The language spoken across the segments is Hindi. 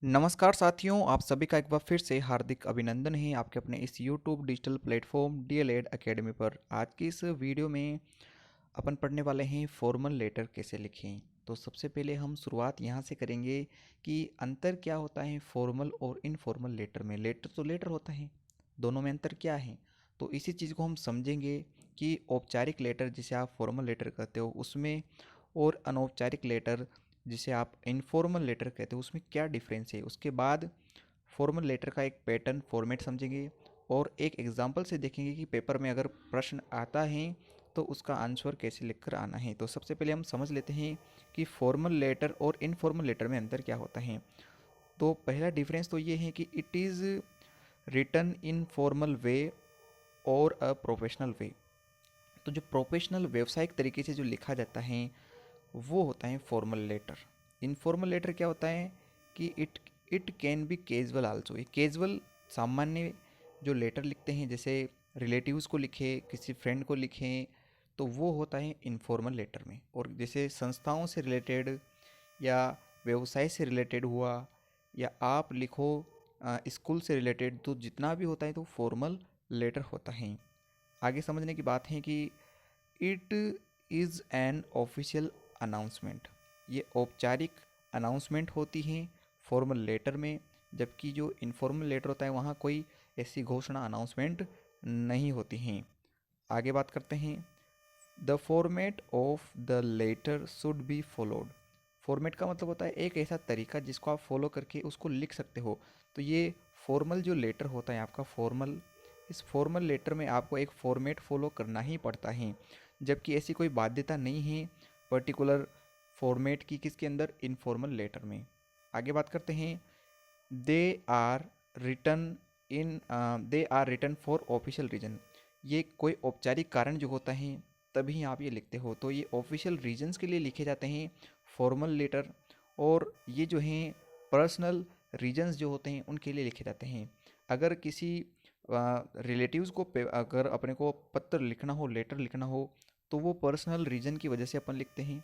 नमस्कार साथियों, आप सभी का एक बार फिर से हार्दिक अभिनंदन है आपके अपने इस YouTube digital platform DElEd academy पर। आज की इस वीडियो में अपन पढ़ने वाले हैं फॉर्मल लेटर कैसे लिखें। तो सबसे पहले हम शुरुआत यहाँ से करेंगे कि अंतर क्या होता है फॉर्मल और इनफॉर्मल लेटर में। लेटर तो लेटर होता है, दोनों में अंतर क्या है। तो इसी चीज़ को हम समझेंगे कि औपचारिक लेटर जिसे आप फॉर्मल लेटर कहते हो उसमें, और अनौपचारिक लेटर जिसे आप इनफॉर्मल लेटर कहते हो उसमें क्या डिफरेंस है। उसके बाद फॉर्मल लेटर का एक पैटर्न फॉर्मेट समझेंगे और एक एग्जांपल से देखेंगे कि पेपर में अगर प्रश्न आता है तो उसका आंसर कैसे लिखकर आना है। तो सबसे पहले हम समझ लेते हैं कि फॉर्मल लेटर और इनफॉर्मल लेटर में अंतर क्या होता है। तो पहला डिफरेंस तो ये है कि it is written in formal way और अ प्रोफेशनल वे। तो जो प्रोफेशनल व्यावसायिक तरीके से जो लिखा जाता है वो होता है फॉर्मल लेटर। इनफॉर्मल लेटर क्या होता है कि it can be casual also. ये कैजुअल सामान्य जो लेटर लिखते हैं, जैसे रिलेटिव्स को लिखे, किसी फ्रेंड को लिखें, तो वो होता है इनफॉर्मल लेटर में। और जैसे संस्थाओं से रिलेटेड या व्यवसाय से रिलेटेड हुआ, या आप लिखो स्कूल से रिलेटेड, तो जितना भी होता है तो फॉर्मल लेटर होता है। आगे समझने की बात है कि it is an official announcement. ये औपचारिक अनाउंसमेंट होती है फॉर्मल लेटर में, जबकि जो इनफॉर्मल लेटर होता है वहाँ कोई ऐसी घोषणा अनाउंसमेंट नहीं होती हैं। आगे बात करते हैं, the format of the letter should be followed. Format का मतलब होता है एक ऐसा तरीका जिसको आप फॉलो करके उसको लिख सकते हो। तो ये फॉर्मल जो लेटर होता है आपका फॉर्मल, इस फॉर्मल लेटर में आपको एक फॉर्मेट फॉलो करना ही पड़ता है, जबकि ऐसी कोई बाध्यता नहीं है पर्टिकुलर फॉर्मेट की किसके अंदर, इनफॉर्मल लेटर में। आगे बात करते हैं, they are written they are written for official reason. ये कोई औपचारिक कारण जो होता है तभी आप ये लिखते हो। तो ये ऑफिशियल रीजन्स के लिए लिखे जाते हैं फॉर्मल लेटर, और ये जो हैं पर्सनल रीजन्स जो होते हैं उनके लिए लिखे जाते हैं। अगर किसी रिलेटिव्स को अगर अपने को पत्र लिखना हो, लेटर लिखना हो, तो वो पर्सनल रीजन की वजह से अपन लिखते हैं।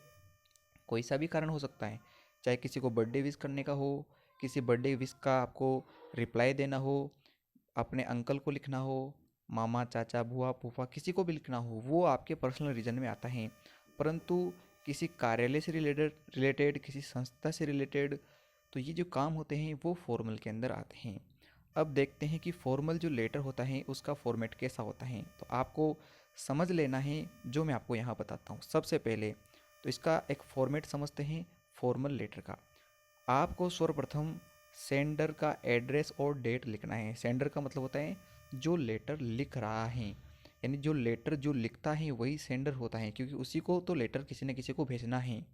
कोई सा भी कारण हो सकता है, चाहे किसी को बर्थडे विश करने का हो, किसी बर्थडे विश का आपको रिप्लाई देना हो, अपने अंकल को लिखना हो, मामा चाचा बुआ फूफा किसी को भी लिखना हो, वो आपके पर्सनल रीजन में आता है। परंतु किसी कार्यालय से रिलेटेड किसी संस्था से रिलेटेड, तो ये जो काम होते हैं वो फॉर्मल के अंदर आते हैं। अब देखते हैं कि फॉर्मल जो लेटर होता है उसका फॉर्मेट कैसा होता है। तो आपको समझ लेना है जो मैं आपको यहाँ बताता हूँ। सबसे पहले तो इसका एक फॉर्मेट समझते हैं फॉर्मल लेटर का। आपको सर्वप्रथम सेंडर का एड्रेस और डेट लिखना है। सेंडर का मतलब होता है जो लेटर लिख रहा है, यानी जो लेटर जो लिखता है वही सेंडर होता है, क्योंकि उसी को तो लेटर किसी न किसी को भेजना है।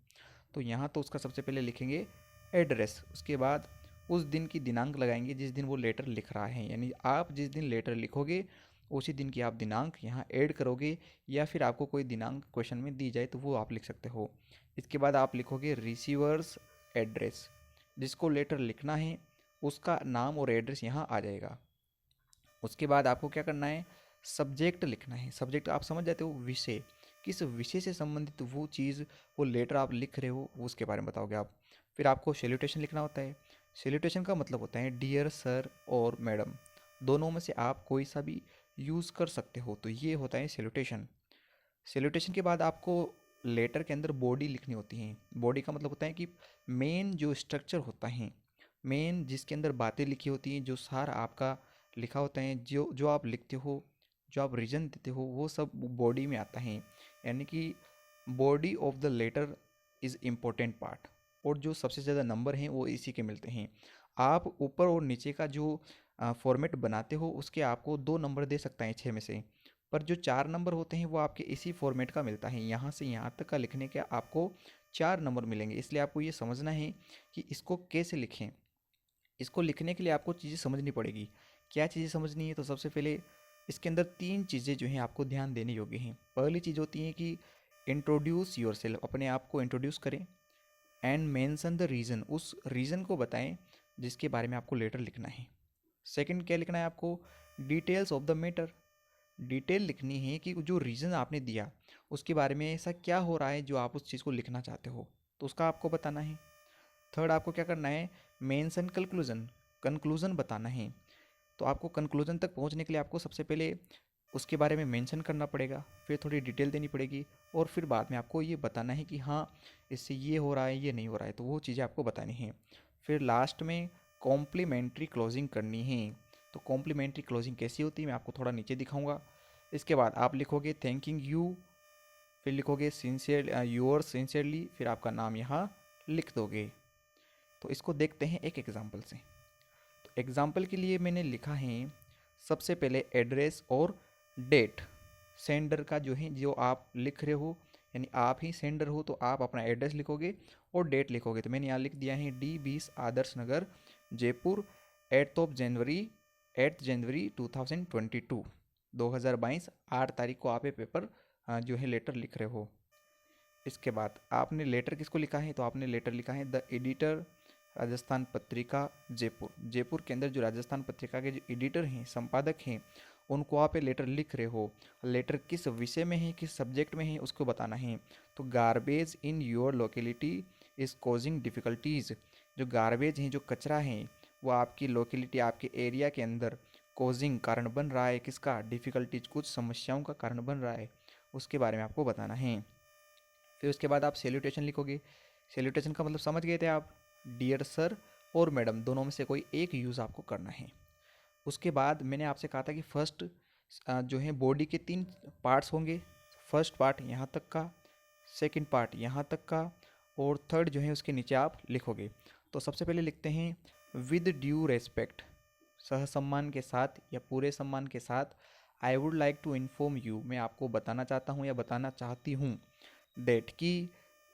तो यहाँ तो उसका सबसे पहले लिखेंगे एड्रेस, उसके बाद उस दिन की दिनांक लगाएंगे जिस दिन वो लेटर लिख रहा है, यानी आप जिस दिन लेटर लिखोगे उसी दिन की आप दिनांक यहाँ ऐड करोगे, या फिर आपको कोई दिनांक क्वेश्चन में दी जाए तो वो आप लिख सकते हो। इसके बाद आप लिखोगे रिसीवर्स एड्रेस, जिसको लेटर लिखना है उसका नाम और एड्रेस यहाँ आ जाएगा। उसके बाद आपको क्या करना है, सब्जेक्ट लिखना है। सब्जेक्ट आप समझ जाते हो, विषय, किस विषय से संबंधित वो चीज़, वो लेटर आप लिख रहे हो उसके बारे में बताओगे आप। फिर आपको सैल्यूटेशन लिखना होता है। सैल्यूटेशन का मतलब होता है डियर सर और मैडम, दोनों में से आप कोई सा भी यूज़ कर सकते हो, तो ये होता है सैल्यूटेशन। सैल्यूटेशन के बाद आपको लेटर के अंदर बॉडी लिखनी होती है। बॉडी का मतलब होता है कि मेन जो स्ट्रक्चर होता है, मेन जिसके अंदर बातें लिखी होती हैं, जो सार आपका लिखा होता है, जो जो आप लिखते हो, जो आप रीजन देते हो, वो सब बॉडी में आता है। यानी कि body of the letter is important part, और जो सबसे ज़्यादा नंबर हैं वो इसी के मिलते हैं। आप ऊपर और नीचे का जो फॉर्मेट बनाते हो उसके आपको 2 नंबर दे सकता है 6 में से, पर जो 4 नंबर होते हैं वो आपके इसी फॉर्मेट का मिलता है। यहाँ से यहाँ तक का लिखने के आपको 4 नंबर मिलेंगे। इसलिए आपको ये समझना है कि इसको कैसे लिखें। इसको लिखने के लिए आपको चीज़ें समझनी पड़ेगी। क्या चीज़ें समझनी है, तो सबसे पहले इसके अंदर 3 चीज़ें जो हैं आपको ध्यान देने योग्य हैं। पहली चीज़ होती है कि इंट्रोड्यूस योर सेल्फ, अपने आप को इंट्रोड्यूस करें। एंड मेंशन द रीज़न, उस रीज़न को बताएं जिसके बारे में आपको लेटर लिखना है। सेकंड क्या लिखना है आपको, details of the matter, detail लिखनी है कि जो रीज़न आपने दिया उसके बारे में ऐसा क्या हो रहा है जो आप उस चीज़ को लिखना चाहते हो, तो उसका आपको बताना है। थर्ड आपको क्या करना है, मेंशन कंक्लूजन, कंक्लूजन बताना है। तो आपको कंक्लूजन तक पहुंचने के लिए आपको सबसे पहले उसके बारे में मेंशन करना पड़ेगा, फिर थोड़ी डिटेल देनी पड़ेगी, और फिर बाद में आपको ये बताना है कि हाँ इससे ये हो रहा है, ये नहीं हो रहा है, तो वो चीज़ें आपको बतानी है। फिर लास्ट में कॉम्प्लीमेंट्री क्लोजिंग करनी है। तो कॉम्प्लीमेंट्री क्लोजिंग कैसी होती है मैं आपको थोड़ा नीचे दिखाऊंगा। इसके बाद आप लिखोगे थैंकिंग यू, फिर लिखोगे सिंसियर योर सिंसियरली, फिर आपका नाम यहाँ लिख दोगे। तो इसको देखते हैं एक एग्जाम्पल से। तो एग्जाम्पल के लिए मैंने लिखा है सबसे पहले एड्रेस और डेट। सेंडर का जो है, जो आप लिख रहे हो यानी आप ही सेंडर हो, तो आप अपना एड्रेस लिखोगे और डेट लिखोगे। तो मैंने यहाँ लिख दिया है D20 आदर्श नगर जयपुर 8 जनवरी 2022, 2022 8 तारीख को आप ये पेपर जो है लेटर लिख रहे हो। इसके बाद आपने लेटर किसको लिखा है, तो आपने लेटर लिखा है द एडिटर राजस्थान पत्रिका जयपुर। जयपुर के अंदर जो राजस्थान पत्रिका के जो एडिटर हैं, संपादक हैं, उनको आप ये लेटर लिख रहे हो। लेटर किस विषय में है, किस सब्जेक्ट में है, उसको बताना है। तो garbage in your locality is causing difficulties. जो गार्बेज हैं, जो कचरा है, वो आपकी लोकेलिटी, आपके एरिया के अंदर कॉजिंग कारण बन रहा है, किसका, डिफ़िकल्टीज, कुछ समस्याओं का कारण बन रहा है, उसके बारे में आपको बताना है। फिर उसके बाद आप सैल्यूटेशन लिखोगे। सैल्यूटेशन का मतलब समझ गए थे आप, डियर सर और मैडम दोनों में से कोई एक यूज़ आपको करना है। उसके बाद मैंने आपसे कहा था कि फर्स्ट जो है बॉडी के 3 पार्ट्स होंगे। फर्स्ट पार्ट यहाँ तक का, सेकंड पार्ट यहाँ तक का, और थर्ड जो है उसके नीचे आप लिखोगे। तो सबसे पहले लिखते हैं विद ड्यू रेस्पेक्ट, सहसम्मान के साथ या पूरे सम्मान के साथ, I would like to inform you, मैं आपको बताना चाहता हूँ या बताना चाहती हूँ, डेट की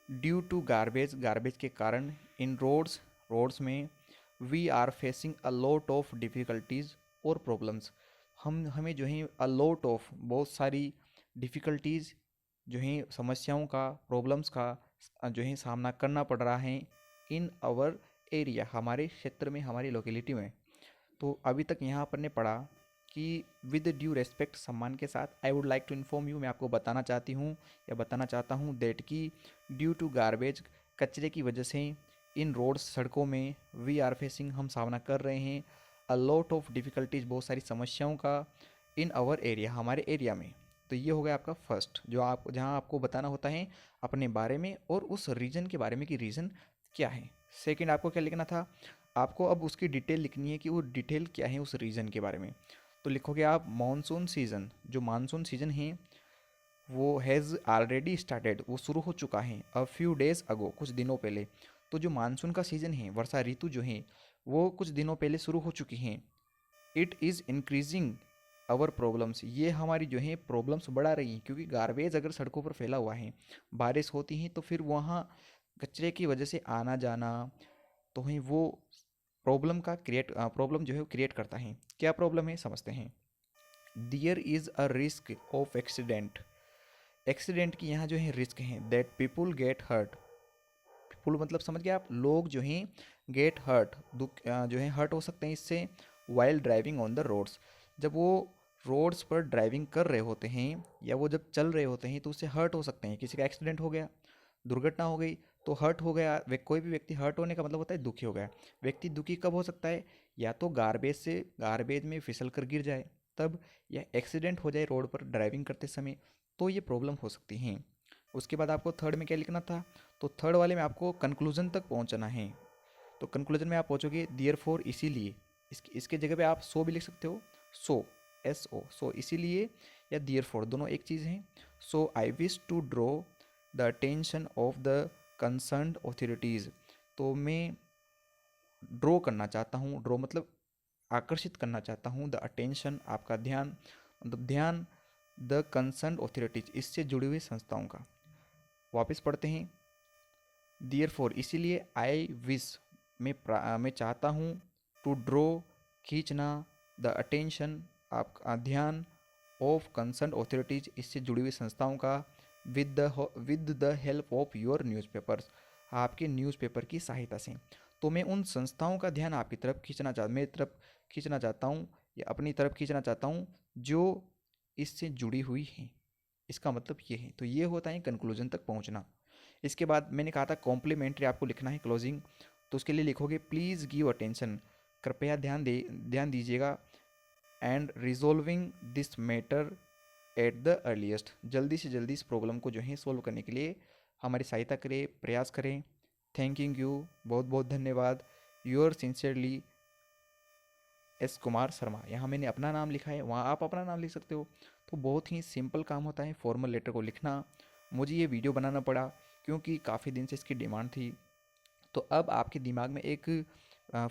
ड्यू टू गार्बेज, गार्बेज के कारण, इन रोड्स, रोड्स में, we are facing a lot of difficulties और प्रॉब्लम्स, हमें जो है अ लॉट ऑफ, बहुत सारी डिफ़िकल्टीज़ जो हैं, समस्याओं का, प्रॉब्लम्स का जो है सामना करना पड़ रहा है, इन आवर एरिया, हमारे क्षेत्र में, हमारी लोकेलिटी में। तो अभी तक यहाँ पर ने पढ़ा कि विद ड्यू रेस्पेक्ट, सम्मान के साथ, I would like to inform you, मैं आपको बताना चाहती हूँ या बताना चाहता हूँ, दैट की ड्यू टू गार्बेज, कचरे की वजह से, इन रोड्स, सड़कों में, वी आर फेसिंग, हम सामना कर रहे हैं, अ लॉट ऑफ डिफ़िकल्टीज, बहुत सारी समस्याओं का, इन आवर एरिया, हमारे एरिया में। तो ये हो गया आपका फर्स्ट, जो आप जहाँ आपको बताना होता है अपने बारे में और उस रीजन के बारे में कि रीज़न क्या है। सेकंड आपको क्या लिखना था, आपको अब उसकी डिटेल लिखनी है कि वो डिटेल क्या है उस रीजन के बारे में। तो लिखोगे आप मानसून सीज़न, जो मानसून सीज़न है वो हैज़ ऑलरेडी स्टार्टेड, वो शुरू हो चुका है, अ फ्यू डेज अगो, कुछ दिनों पहले। तो जो मानसून का सीज़न है, वर्षा ऋतु जो है, वो कुछ दिनों पहले शुरू हो चुकी हैं। It is increasing our problems, ये हमारी जो है प्रॉब्लम्स बढ़ा रही हैं, क्योंकि गार्बेज अगर सड़कों पर फैला हुआ है, बारिश होती है तो फिर वहाँ कचरे की वजह से आना जाना, तो ही वो प्रॉब्लम जो है वो क्रिएट करता है। क्या प्रॉब्लम है समझते हैं। There is a risk of accident, accident की यहाँ जो है रिस्क है, that people get hurt, people मतलब समझ गए आप, लोग जो हैं गेट हर्ट, दुख जो है हर्ट हो सकते हैं इससे, while driving on the roads, जब वो रोड्स पर ड्राइविंग कर रहे होते हैं या वो जब चल रहे होते हैं तो उससे हर्ट हो सकते हैं। किसी का एक्सीडेंट हो गया, दुर्घटना हो गई, तो हर्ट हो गया, कोई भी व्यक्ति हर्ट होने का मतलब होता है दुखी हो गया। व्यक्ति दुखी कब हो सकता है, या तो गार्बेज से, गार्बेज में फिसल कर गिर जाए तब, या एक्सीडेंट हो जाए रोड पर ड्राइविंग करते समय, तो ये प्रॉब्लम हो सकती हैं। उसके बाद आपको थर्ड में क्या लिखना था, तो थर्ड वाले में आपको कंक्लूजन तक पहुंचना है। तो कंक्लूजन में आप पहुंचोगे दियर फोर, इसीलिए, इसके जगह पे आप सो भी लिख सकते हो, सो, सो इसीलिए, या दियर फोर, दोनों एक चीज़ हैं। So I wish to draw the attention of the concerned authorities, तो मैं ड्रॉ करना चाहता हूँ, ड्रॉ मतलब आकर्षित करना चाहता हूँ, द अटेंशन आपका ध्यान, मतलब ध्यान, द कंसर्न्ड ऑथोरिटीज, इससे जुड़ी हुई संस्थाओं का। वापस पढ़ते हैं, दियर फोर इसीलिए, आई विश मैं चाहता हूँ, टू ड्रॉ खींचना, द अटेंशन आपका ध्यान, ऑफ कंसर्न ऑथोरिटीज इससे जुड़ी हुई संस्थाओं का, with the help of your newspapers, आपके न्यूज़पेपर की सहायता से। तो मैं उन संस्थाओं का ध्यान आपकी तरफ मेरी तरफ खींचना चाहता हूँ, या अपनी तरफ खींचना चाहता हूँ जो इससे जुड़ी हुई हैं। इसका मतलब ये है। तो ये होता है कंक्लूजन तक पहुँचना। इसके बाद मैंने कहा था कॉम्प्लीमेंट्री आपको लिखना है क्लोजिंग, तो उसके लिए लिखोगे प्लीज़ गिव अटेंशन, कृपया ध्यान दीजिएगा, and resolving this matter at the earliest, जल्दी से जल्दी इस प्रॉब्लम को जो है सॉल्व करने के लिए हमारी सहायता करें, प्रयास करें। थैंकिंग यू, बहुत बहुत धन्यवाद। Your sincerely S Kumar Sharma. यहाँ मैंने अपना नाम लिखा है, वहाँ आप अपना नाम लिख सकते हो। तो बहुत ही सिंपल काम होता है फॉर्मल लेटर को लिखना। मुझे ये वीडियो बनाना पड़ा क्योंकि काफ़ी दिन से इसकी डिमांड थी। तो अब आपके दिमाग में एक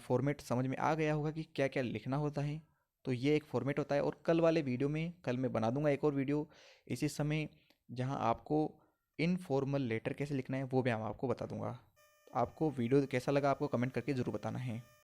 फॉर्मेट समझ में आ गया होगा कि क्या क्या लिखना होता है। तो ये एक फॉर्मेट होता है, और कल वाले वीडियो में कल मैं बना दूंगा एक और वीडियो इसी समय, जहां आपको इनफॉर्मल लेटर कैसे लिखना है वो भी मैं आपको बता दूंगा। आपको वीडियो कैसा लगा आपको कमेंट करके ज़रूर बताना है।